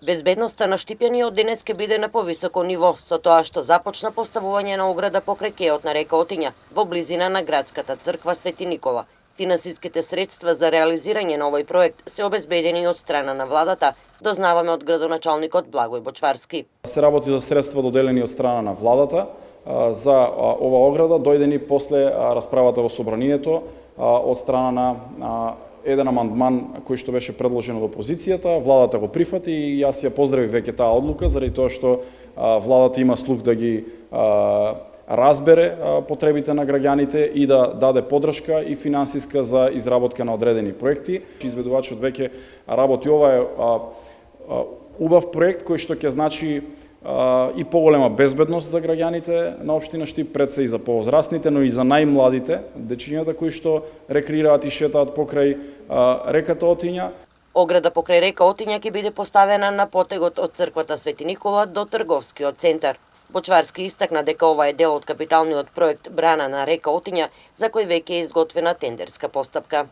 Безбедноста на Штипјаниот денес ќе биде на повисоко ниво, со тоа што започна поставување на ограда покрај кеот на река Отиња, во близина на градската црква Свети Никола. Финансиските средства за реализирање на овој проект се обезбедени од страна на владата, дознаваме од градоначалникот Благој Бочварски. Се работи за средства доделени од страна на владата за ова ограда, дојдени после расправата во собранието од страна на еден амандман кој што беше предложен од опозицијата, владата го прифати и јас ја поздравив веќе таа одлука заради тоа што владата има слух да ги разбере потребите на граѓаните и да даде поддршка и финансиска за изработка на одредени проекти. Изведувачот веќе работи. Ова е убав проект кој што ќе значи и поголема безбедност за граѓаните на општина Штип, пред се и за повозрастните, но и за најмладите, дечињата кои што рекреираат и шетаат покрај реката Отиња. Ограда покрај река Отиња ќе биде поставена на потегот од црквата Свети Никола до трговскиот центар. Бочварски истакна дека ова е дел од капиталниот проект Брана на река Отиња, за кој веќе е изготвена тендерска постапка.